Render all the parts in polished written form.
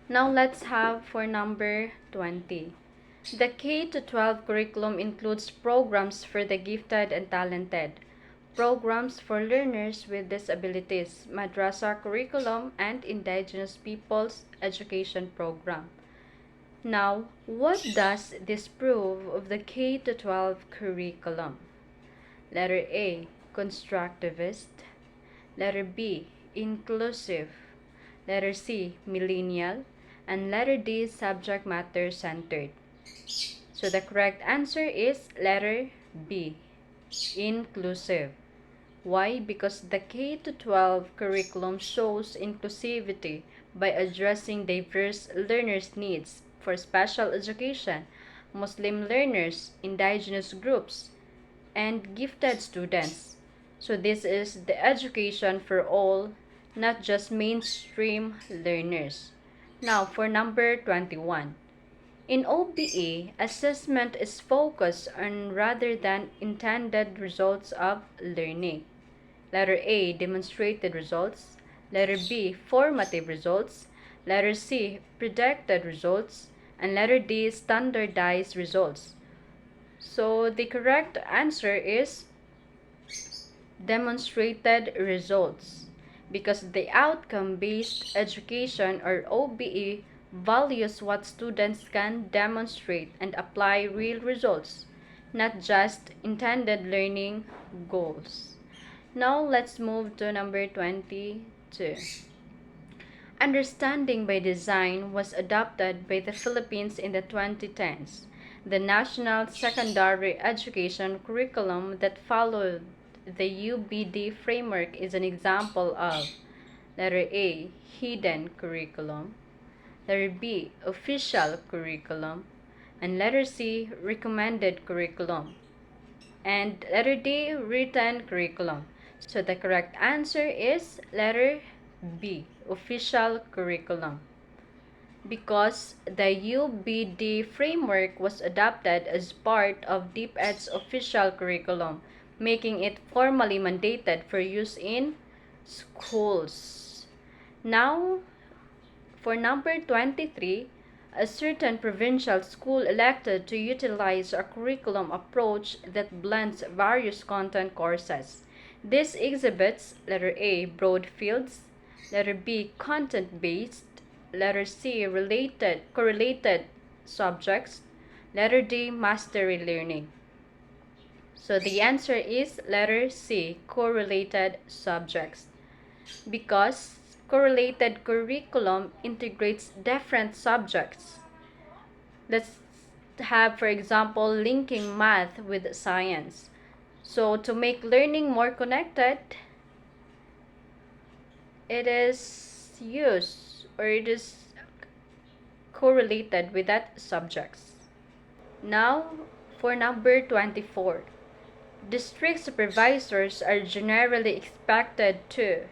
Now let's have for number 20. The K to 12 curriculum includes programs for the gifted and talented, programs for learners with disabilities, madrasa curriculum, and indigenous peoples education program. Now, what does this prove of the K to 12 curriculum? Letter A, constructivist. Letter B, inclusive. Letter C, millennial. And letter D, subject matter centered. So the correct answer is letter B, inclusive. Why? Because the K to 12 curriculum shows inclusivity by addressing diverse learners' needs for special education, Muslim learners, indigenous groups, and gifted students. So this is the education for all, not just mainstream learners. Now for number 21. In OBE, assessment is focused on rather than intended results of learning. Letter A, demonstrated results. Letter B, formative results. Letter C, predicted results. And letter D, standardized results. So the correct answer is demonstrated results, because the outcome-based education or OBE values what students can demonstrate and apply real results, not just intended learning goals. Now let's move to number 22. Understanding by design was adopted by the Philippines in the 2010s. The national secondary education curriculum that followed the UBD framework is an example of letter A, hidden curriculum, letter B, official curriculum, and letter C, recommended curriculum, and letter D, written curriculum. So the correct answer is letter B, official curriculum, because the UBD framework was adopted as part of DepEd's official curriculum, making it formally mandated for use in schools. Now, for number 23, a certain provincial school elected to utilize a curriculum approach that blends various content courses. This exhibits letter A, broad fields, letter B, content-based, letter C, correlated subjects, letter D, mastery learning. So the answer is letter C, correlated subjects, because correlated curriculum integrates different subjects. Let's have, for example, linking math with science. So to make learning more connected, it is used or it is correlated with that subjects. Now for number 24. District supervisors are generally expected to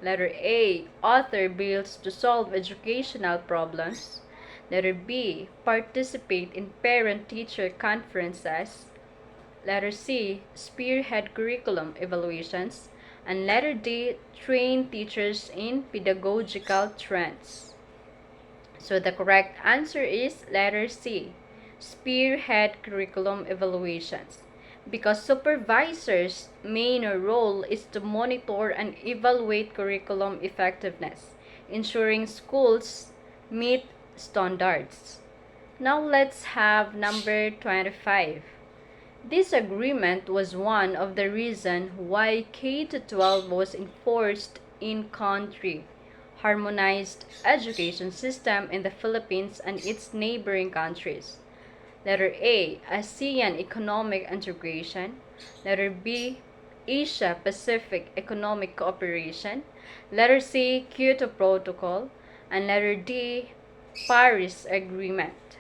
letter A, author bills to solve educational problems. Letter B, participate in parent-teacher conferences. Letter C, spearhead curriculum evaluations. And letter D, train teachers in pedagogical trends. So the correct answer is letter C, spearhead curriculum evaluations, because supervisors' main role is to monitor and evaluate curriculum effectiveness, ensuring schools meet standards. Now let's have number 25. This agreement was one of the reasons why K-12 was enforced in country, harmonized education system in the Philippines and its neighboring countries. Letter A, ASEAN Economic Integration. Letter B, Asia Pacific Economic Cooperation. Letter C, Kyoto Protocol. And letter D, Paris Agreement.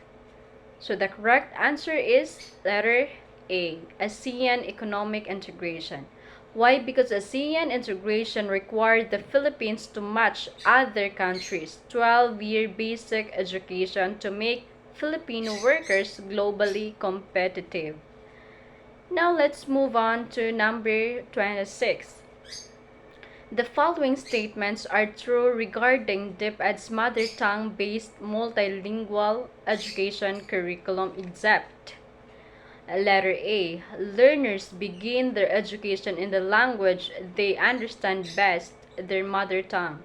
So the correct answer is letter A, ASEAN Economic Integration. Why? Because ASEAN integration required the Philippines to match other countries' 12-year basic education to make Filipino workers globally competitive. Now let's move on to number 26. The following statements are true regarding DepEd's mother tongue-based multilingual education curriculum except letter A. Learners begin their education in the language they understand best, their mother tongue.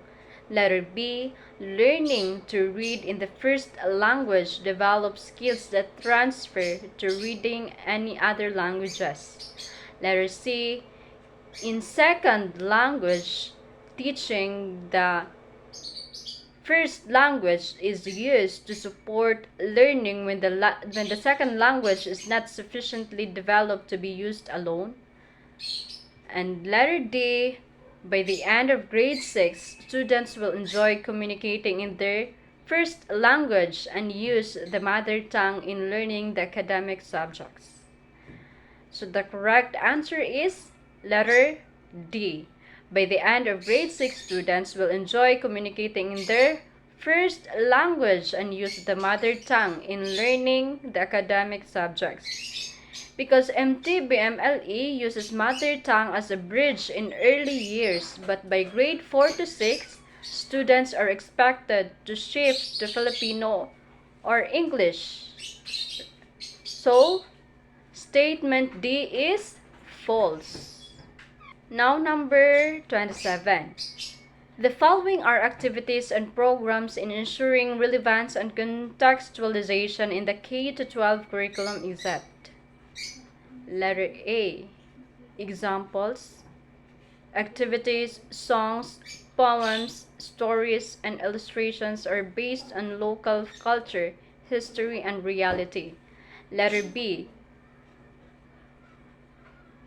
Letter B. Learning to read in the first language develops skills that transfer to reading any other languages. Letter C. In second language, teaching the first language is used to support learning when the second language is not sufficiently developed to be used alone. And letter D, by the end of grade 6, students will enjoy communicating in their first language and use the mother tongue in learning the academic subjects. So the correct answer is letter D. By the end of grade 6, students will enjoy communicating in their first language and use the mother tongue in learning the academic subjects. Because MTBMLE uses mother tongue as a bridge in early years, but by grade 4 to 6, students are expected to shift to Filipino or English. So, statement D is false. Now number 27. The following are activities and programs in ensuring relevance and contextualization in the K-12 curriculum except letter A. Examples: activities, songs, poems, stories, and illustrations are based on local culture, history, and reality. Letter B.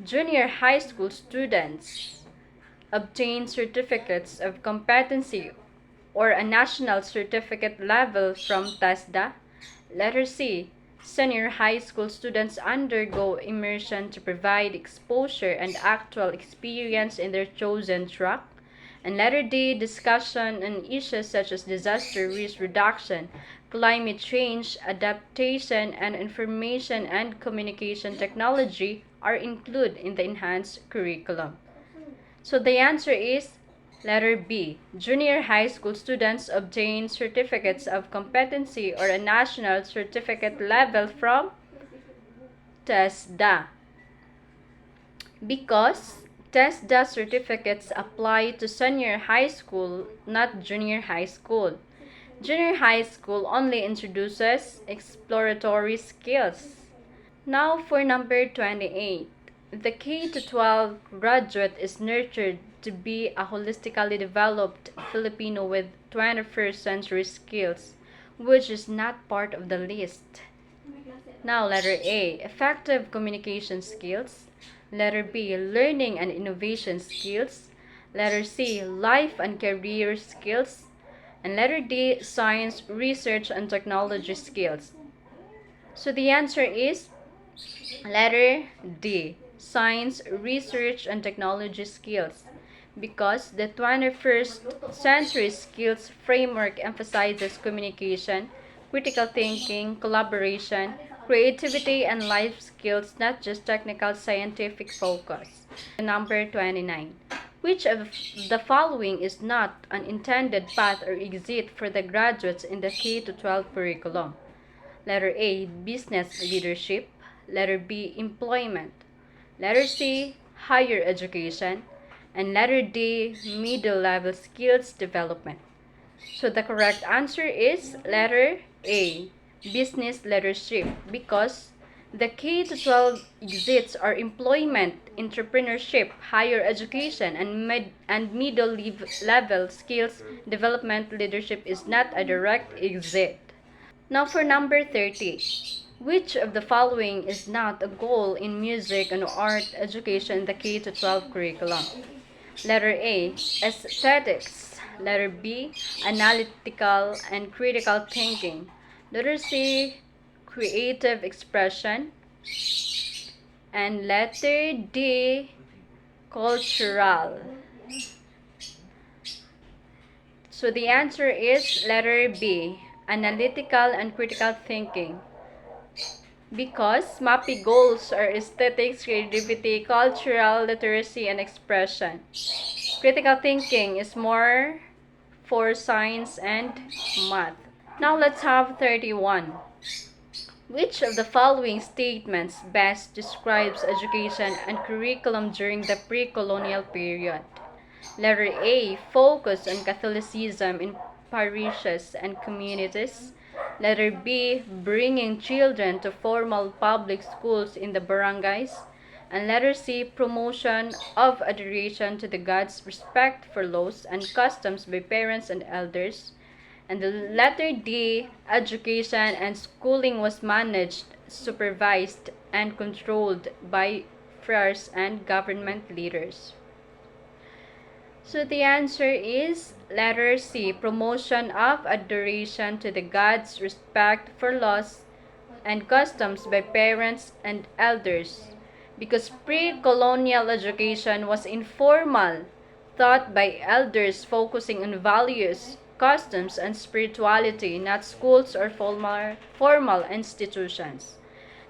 Junior high school students obtain certificates of competency or a national certificate level from TESDA. Letter C. Senior high school students undergo immersion to provide exposure and actual experience in their chosen track. And letter D. Discussion on issues such as disaster risk reduction, climate change, adaptation, and information and communication technology are included in the enhanced curriculum. So the answer is letter B. Junior high school students obtain certificates of competency or a national certificate level from TESDA. Because TESDA certificates apply to senior high school, not junior high school. Junior high school only introduces exploratory skills. Now for number 28. The K-12 graduate is nurtured to be a holistically developed Filipino with 21st century skills, which is not part of the list. Now letter A. Effective communication skills. Letter B. Learning and innovation skills. Letter C. Life and career skills. And letter D. Science, research, and technology skills. So the answer is letter D. Science, research, and technology skills. Because the 21st century skills framework emphasizes communication, critical thinking, collaboration, creativity, and life skills, not just technical scientific focus. Number 29. Which of the following is not an intended path or exit for the graduates in the K-12 curriculum? Letter A. Business leadership. Letter B. Employment. Letter C. Higher education. And letter D. Middle-level skills development. So the correct answer is letter A. Business leadership, because the K-12 exits are employment, entrepreneurship, higher education, and middle-level skills development. Leadership is not a direct exit. Now for number 30. Which of the following is not a goal in music and art education in the K-12 curriculum? Letter A. Aesthetics. Letter B. Analytical and critical thinking. Letter C. Creative expression. And letter D. Cultural. So the answer is letter B. Analytical and critical thinking. Because MAPI goals are aesthetics, creativity, cultural, literacy, and expression. Critical thinking is more for science and math. Now let's have 31. Which of the following statements best describes education and curriculum during the pre-colonial period? Letter A. Focus on Catholicism in parishes and communities. Letter B. Bringing children to formal public schools in the barangays. And letter C. Promotion of adoration to the gods, respect for laws and customs by parents and elders. And the letter D. Education and schooling was managed, supervised, and controlled by friars and government leaders. So the answer is letter C. Promotion of adoration to the gods, respect for laws and customs by parents and elders. Because pre-colonial education was informal, taught by elders focusing on values, customs, and spirituality, not schools or formal institutions.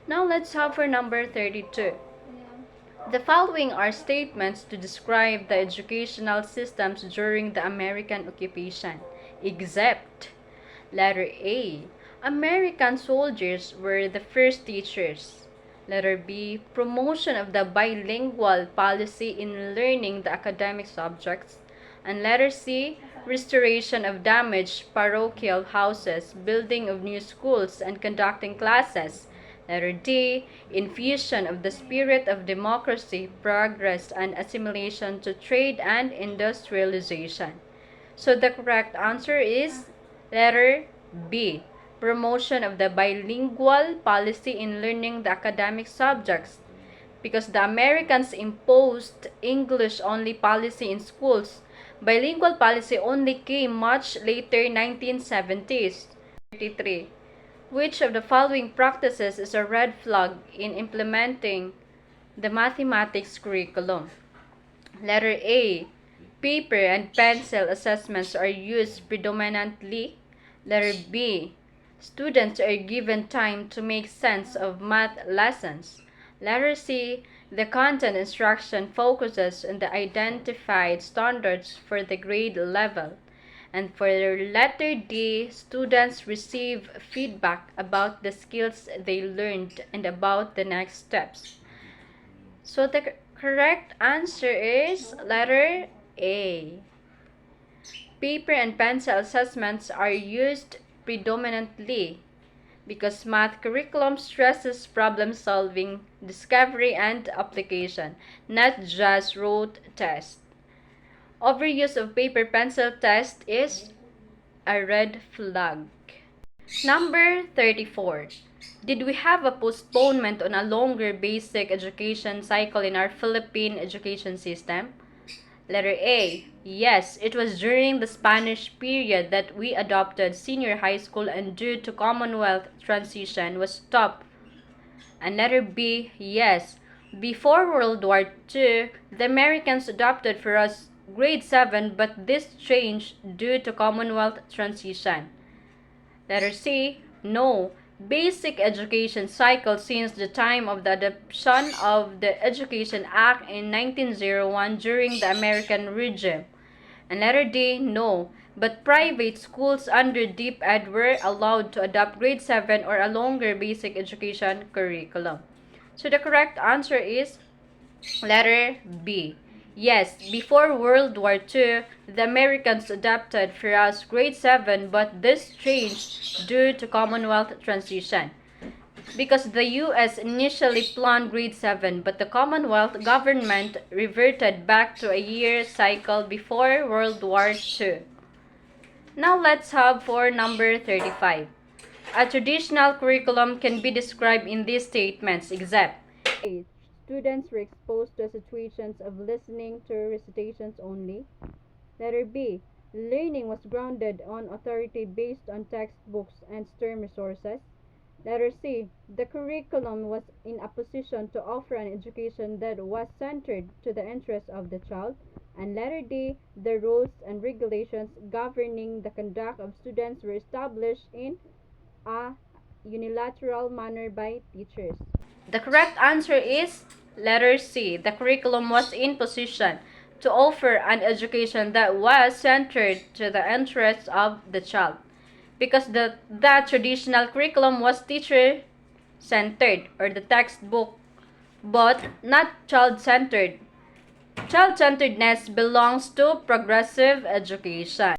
Now let's have for number 32. The following are statements to describe the educational systems during the American occupation, except letter A. American soldiers were the first teachers. Letter B. Promotion of the bilingual policy in learning the academic subjects. And letter C. Restoration of damaged parochial houses, building of new schools, and conducting classes. Letter D. Infusion of the spirit of democracy, progress, and assimilation to trade and industrialization. So the correct answer is letter B. Promotion of the bilingual policy in learning the academic subjects. Because the Americans imposed English-only policy in schools, bilingual policy only came much later 1970s. 33. Which of the following practices is a red flag in implementing the mathematics curriculum? Letter A. Paper and pencil assessments are used predominantly. Letter B. Students are given time to make sense of math lessons. Letter C. The content instruction focuses on the identified standards for the grade level. And for letter D, students receive feedback about the skills they learned and about the next steps. So the correct answer is letter A. Paper and pencil assessments are used predominantly because math curriculum stresses problem solving, discovery, and application, not just rote tests. Overuse of paper pencil test is a red flag. Number 34. Did we have a postponement on a longer basic education cycle in our Philippine education system? Letter A. Yes, it was during the Spanish period that we adopted senior high school and due to Commonwealth transition was stopped. And letter B. Yes, before World War II, the Americans adopted for us grade 7 but this changed due to Commonwealth transition. Letter C. No. Basic education cycle since the time of the adoption of the Education Act in 1901 during the American regime. And letter D. No. But private schools under DepEd were allowed to adopt grade 7 or a longer basic education curriculum. So the correct answer is letter B. Yes, before World War II, the Americans adopted for us grade 7 but this changed due to Commonwealth transition. Because the US initially planned grade 7 but the Commonwealth government reverted back to a year cycle before World War II. Now let's have for number 35. A traditional curriculum can be described in these statements except A. Students were exposed to situations of listening to recitations only. Letter B. Learning was grounded on authority based on textbooks and STEM resources. Letter C. The curriculum was in a position to offer an education that was centered to the interests of the child. And letter D. The rules and regulations governing the conduct of students were established in a unilateral manner by teachers. The correct answer is letter C. The curriculum was in position to offer an education that was centered to the interests of the child, because that traditional curriculum was teacher centered, or the textbook, but not child centered. Child centeredness belongs to progressive education.